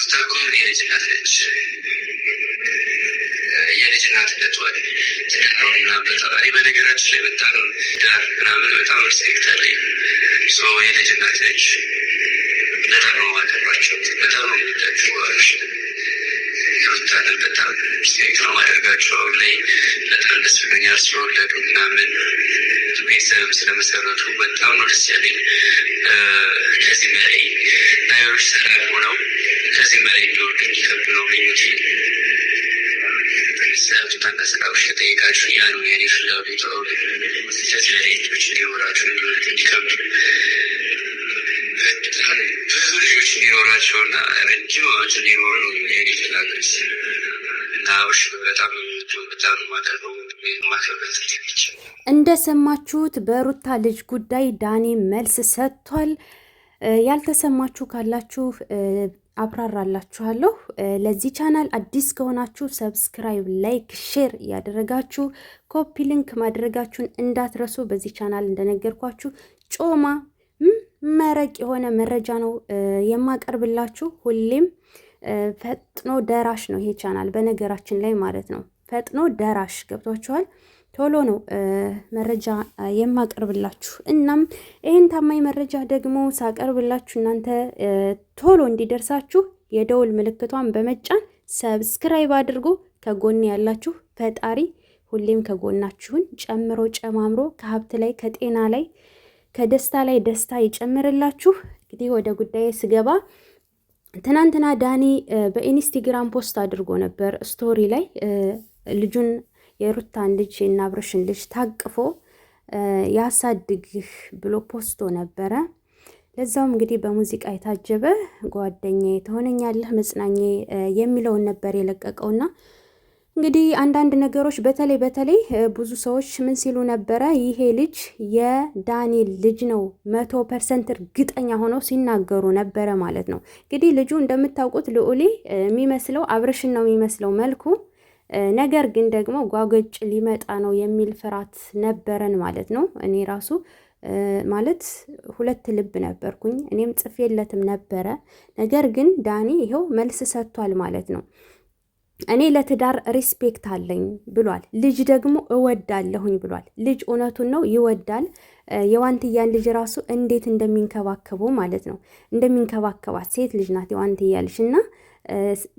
ተቆም የልጅነት ልጅ የልጅነት ልትወድ ትዳርና በተባሪ በነገራችን ላይ በጣም ዳር ምናምን በጣም ሪስፔክት አለኝ። የልጅነት ልጅ በጣም ነው ማከብራቸው፣ በጣም ነው የምወዳቸው። ሩታንን በጣም ሪስፔክት ነው ማደርጋቸው። ላይ በጣም ደስ ብሎኛል ስለወለዱ ምናምን ቤተሰብም ስለመሰረቱ በጣም ነው ደስ ያለኝ። ከዚህ በላይ ነገሮች ሰላም ሆነው ከዚህ በላይ እንዲወዱ እንዲከብዱ ነው ምኞቴ። ስለቱታና ስራዎች ከጠየቃችሁ ያ ነው የኔ ፍላጎት። ከዚህ በላይ ልጆች እንዲኖራቸው እንዲከብዱ በጣም ብዙ ልጆች እንዲኖራቸውና ረጅም ዓመት እንዲኖሩ ነው የኔ ፍላጎት እና በጣም በጣም ማቀርበው ማከበት ልጅ። እንደሰማችሁት በሩታ ልጅ ጉዳይ ዳኒ መልስ ሰጥቷል። ያልተሰማችሁ ካላችሁ አብራራላችኋለሁ። ለዚህ ቻናል አዲስ ከሆናችሁ ሰብስክራይብ፣ ላይክ፣ ሼር ያደረጋችሁ ኮፒ ሊንክ ማድረጋችሁን እንዳትረሱ። በዚህ ቻናል እንደነገርኳችሁ ጮማ መረቅ የሆነ መረጃ ነው የማቀርብላችሁ። ሁሌም ፈጥኖ ደራሽ ነው ይሄ ቻናል በነገራችን ላይ ማለት ነው። ፈጥኖ ደራሽ ገብቷችኋል። ቶሎ ነው መረጃ የማቀርብላችሁ። እናም ይህን ታማኝ መረጃ ደግሞ ሳቀርብላችሁ እናንተ ቶሎ እንዲደርሳችሁ የደውል ምልክቷን በመጫን ሰብስክራይብ አድርጎ ከጎን ያላችሁ ፈጣሪ ሁሌም ከጎናችሁን ጨምሮ ጨማምሮ ከሀብት ላይ ከጤና ላይ ከደስታ ላይ ደስታ ይጨምርላችሁ። እንግዲህ ወደ ጉዳይ ስገባ ትናንትና ዳኒ በኢንስታግራም ፖስት አድርጎ ነበር ስቶሪ ላይ ልጁን የሩታን ልጅ እና አብርሽን ልጅ ታቅፎ ያሳድግህ ብሎ ፖስቶ ነበረ። ለዛውም እንግዲህ በሙዚቃ የታጀበ ጓደኛዬ ትሆነኛለህ መጽናኛዬ የሚለውን ነበር የለቀቀውና እንግዲህ አንዳንድ ነገሮች በተለይ ብዙ ሰዎች ምን ሲሉ ነበረ፣ ይሄ ልጅ የዳኒል ልጅ ነው 100% እርግጠኛ ሆነው ሲናገሩ ነበረ ማለት ነው። እንግዲህ ልጁ እንደምታውቁት ልዑሌ የሚመስለው አብርሽን ነው የሚመስለው መልኩ። ነገር ግን ደግሞ ጓገጭ ሊመጣ ነው የሚል ፍርሃት ነበረን ማለት ነው። እኔ ራሱ ማለት ሁለት ልብ ነበርኩኝ፣ እኔም ጽፌለትም ነበረ። ነገር ግን ዳኒ ይኸው መልስ ሰጥቷል ማለት ነው። እኔ ለትዳር ሪስፔክት አለኝ ብሏል። ልጅ ደግሞ እወዳለሁኝ ብሏል። ልጅ እውነቱን ነው ይወዳል። የዋንትያን ልጅ ራሱ እንዴት እንደሚንከባከቡ ማለት ነው፣ እንደሚንከባከባት ሴት ልጅ ናት የዋንትያ ልጅ እና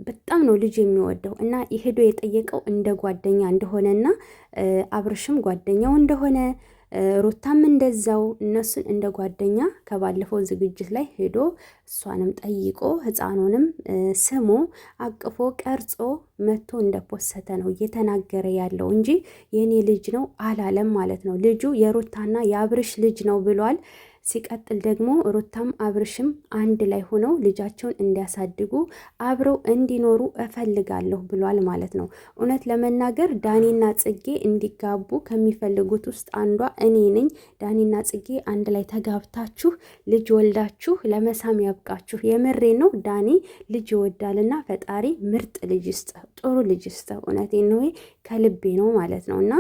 በጣም ነው ልጅ የሚወደው እና ሄዶ የጠየቀው እንደ ጓደኛ እንደሆነና አብርሽም ጓደኛው እንደሆነ ሩታም እንደዛው እነሱን እንደ ጓደኛ ከባለፈው ዝግጅት ላይ ሄዶ እሷንም ጠይቆ ሕፃኑንም ስሞ አቅፎ ቀርጾ መቶ እንደፖሰተ ነው እየተናገረ ያለው እንጂ የኔ ልጅ ነው አላለም ማለት ነው። ልጁ የሩታና የአብርሽ ልጅ ነው ብሏል። ሲቀጥል ደግሞ ሩታም አብርሽም አንድ ላይ ሆነው ልጃቸውን እንዲያሳድጉ አብረው እንዲኖሩ እፈልጋለሁ ብሏል ማለት ነው። እውነት ለመናገር ዳኒና ጽጌ እንዲጋቡ ከሚፈልጉት ውስጥ አንዷ እኔ ነኝ። ዳኒና ጽጌ አንድ ላይ ተጋብታችሁ ልጅ ወልዳችሁ ለመሳም ያብቃችሁ። የምሬ ነው። ዳኒ ልጅ ይወዳልና ፈጣሪ ምርጥ ልጅ ይስጠው፣ ጥሩ ልጅ ይስጠው። እውነቴን ነው፣ ከልቤ ነው ማለት ነው እና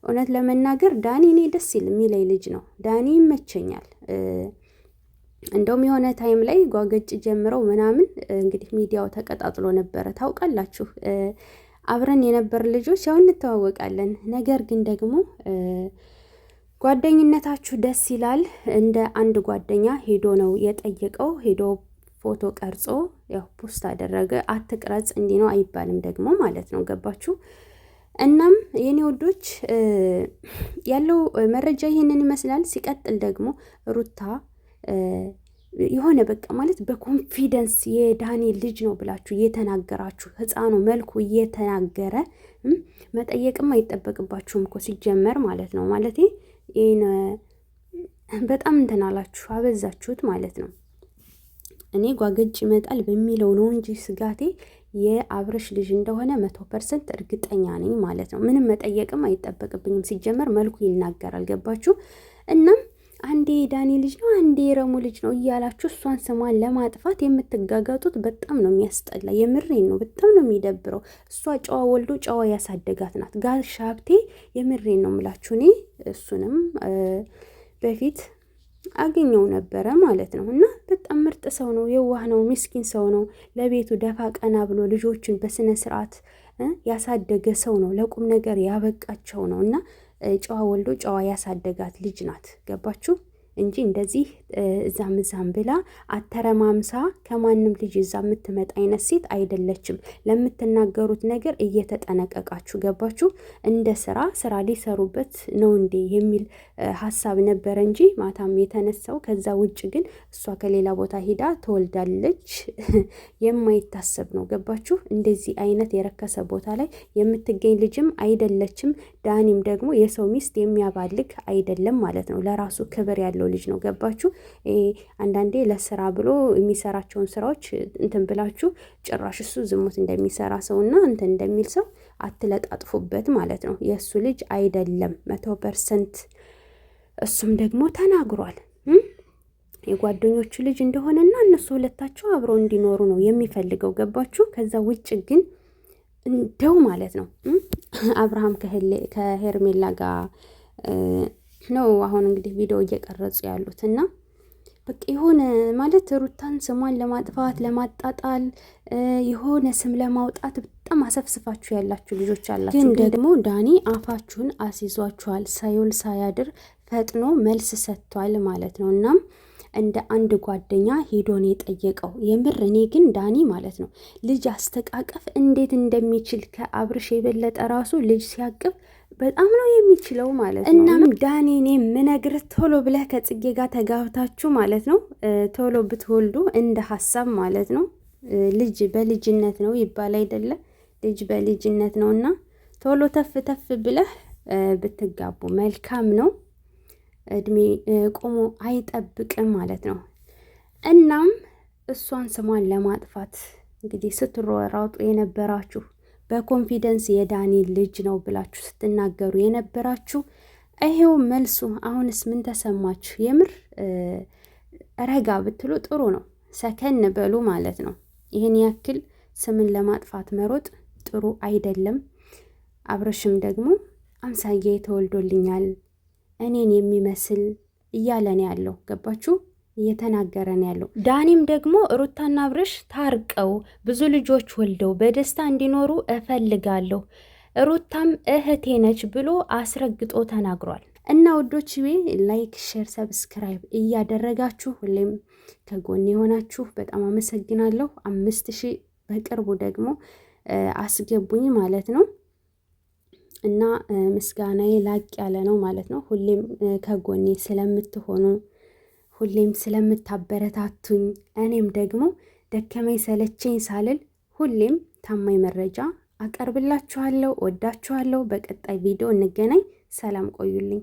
እውነት ለመናገር ዳኒ እኔ ደስ የሚለኝ ልጅ ነው። ዳኒ ይመቸኛል። እንደውም የሆነ ታይም ላይ ጓገጭ ጀምረው ምናምን እንግዲህ ሚዲያው ተቀጣጥሎ ነበረ ታውቃላችሁ። አብረን የነበር ልጆች ያው እንተዋወቃለን። ነገር ግን ደግሞ ጓደኝነታችሁ ደስ ይላል። እንደ አንድ ጓደኛ ሄዶ ነው የጠየቀው። ሄዶ ፎቶ ቀርጾ ያው ፖስት አደረገ። አትቅረጽ እንዲህ ነው አይባልም ደግሞ ማለት ነው። ገባችሁ? እናም የኔ ወዶች ያለው መረጃ ይሄንን ይመስላል። ሲቀጥል ደግሞ ሩታ የሆነ በቃ ማለት በኮንፊደንስ የዳኒ ልጅ ነው ብላችሁ እየተናገራችሁ ሕፃኑ መልኩ እየተናገረ መጠየቅም አይጠበቅባችሁም እኮ ሲጀመር ማለት ነው። ማለት ይሄን በጣም እንትን አላችሁ አበዛችሁት ማለት ነው። እኔ ጓገጭ ይመጣል በሚለው ነው እንጂ ስጋቴ የአብርሽ ልጅ እንደሆነ 100% እርግጠኛ ነኝ ማለት ነው። ምንም መጠየቅም አይጠበቅብኝም። ሲጀመር መልኩ ይናገራል። ገባችሁ? እናም አንዴ ዳኒ ልጅ ነው አንዴ ረሙ ልጅ ነው እያላችሁ እሷን ስሟን ለማጥፋት የምትጋጋጡት በጣም ነው የሚያስጠላ። የምሬን ነው። በጣም ነው የሚደብረው። እሷ ጨዋ ወልዶ ጨዋ ያሳደጋት ናት። ጋሽ ሀብቴ የምሬን ነው የምላችሁ። እኔ እሱንም በፊት አገኘው ነበረ ማለት ነው እና በጣም ምርጥ ሰው ነው፣ የዋህ ነው፣ ምስኪን ሰው ነው። ለቤቱ ደፋ ቀና ብሎ ልጆችን በስነ ስርዓት ያሳደገ ሰው ነው። ለቁም ነገር ያበቃቸው ነው እና ጨዋ ወልዶ ጨዋ ያሳደጋት ልጅ ናት። ገባችሁ? እንጂ እንደዚህ እዛም ብላ አተረማምሳ ከማንም ልጅ እዛ የምትመጣ አይነት ሴት አይደለችም። ለምትናገሩት ነገር እየተጠነቀቃችሁ ገባችሁ? እንደ ስራ ሊሰሩበት ነው እንዴ የሚል ሀሳብ ነበረ እንጂ ማታም የተነሳው። ከዛ ውጭ ግን እሷ ከሌላ ቦታ ሂዳ ትወልዳለች የማይታሰብ ነው። ገባችሁ? እንደዚህ አይነት የረከሰ ቦታ ላይ የምትገኝ ልጅም አይደለችም። ዳኒም ደግሞ የሰው ሚስት የሚያባልግ አይደለም ማለት ነው። ለራሱ ክብር ያለው ልጅ ነው። ገባችሁ? አንዳንዴ ለስራ ብሎ የሚሰራቸውን ስራዎች እንትን ብላችሁ ጭራሽ እሱ ዝሙት እንደሚሰራ ሰውና እንትን እንደሚል ሰው አትለጣጥፉበት ማለት ነው። የእሱ ልጅ አይደለም 100%። እሱም ደግሞ ተናግሯል የጓደኞቹ ልጅ እንደሆነና እነሱ ሁለታቸው አብረው እንዲኖሩ ነው የሚፈልገው። ገባችሁ? ከዛ ውጭ ግን እንደው ማለት ነው አብርሃም ከሄርሜላ ጋር ነው አሁን እንግዲህ ቪዲዮ እየቀረጹ ያሉት እና በቃ የሆነ ማለት ሩታን ስሟን ለማጥፋት ለማጣጣል የሆነ ስም ለማውጣት በጣም አሰፍስፋችሁ ያላችሁ ልጆች አላችሁ። ግን ደግሞ ዳኒ አፋችሁን አስይዟችኋል። ሳይውል ሳያድር ፈጥኖ መልስ ሰጥቷል ማለት ነው። እናም እንደ አንድ ጓደኛ ሄዶን የጠየቀው የምር እኔ ግን ዳኒ ማለት ነው ልጅ አስተቃቀፍ እንዴት እንደሚችል ከአብርሽ የበለጠ ራሱ ልጅ ሲያቅፍ በጣም ነው የሚችለው ማለት ነው። እናም ዳኒ እኔ ምነግርህ ቶሎ ብለህ ከጽጌ ጋር ተጋብታችሁ ማለት ነው ቶሎ ብትወልዱ እንደ ሀሳብ ማለት ነው። ልጅ በልጅነት ነው ይባል አይደለ? ልጅ በልጅነት ነው እና ቶሎ ተፍ ብለህ ብትጋቡ መልካም ነው። እድሜ ቆሞ አይጠብቅም ማለት ነው። እናም እሷን ስሟን ለማጥፋት እንግዲህ ስትሯሯጡ የነበራችሁ በኮንፊደንስ የዳኒ ልጅ ነው ብላችሁ ስትናገሩ የነበራችሁ ይሄው መልሱ። አሁንስ ምን ተሰማችሁ? የምር ረጋ ብትሉ ጥሩ ነው። ሰከን በሉ ማለት ነው። ይህን ያክል ስምን ለማጥፋት መሮጥ ጥሩ አይደለም። አብርሽም ደግሞ አምሳዬ ተወልዶልኛል እኔን የሚመስል እያለን ያለው ገባችሁ? እየተናገረን ያለው ዳኒም ደግሞ ሩታና አብርሽ ታርቀው ብዙ ልጆች ወልደው በደስታ እንዲኖሩ እፈልጋለሁ፣ ሩታም እህቴ ነች ብሎ አስረግጦ ተናግሯል። እና ውዶች ላይክ፣ ሼር፣ ሰብስክራይብ እያደረጋችሁ ሁሌም ከጎን የሆናችሁ በጣም አመሰግናለሁ። 5000 በቅርቡ ደግሞ አስገቡኝ ማለት ነው እና ምስጋናዬ ላቅ ያለ ነው ማለት ነው። ሁሌም ከጎኔ ስለምትሆኑ ሁሌም ስለምታበረታቱኝ እኔም ደግሞ ደከመኝ ሰለቸኝ ሳልል ሁሌም ታማኝ መረጃ አቀርብላችኋለሁ። ወዳችኋለሁ። በቀጣይ ቪዲዮ እንገናኝ። ሰላም ቆዩልኝ።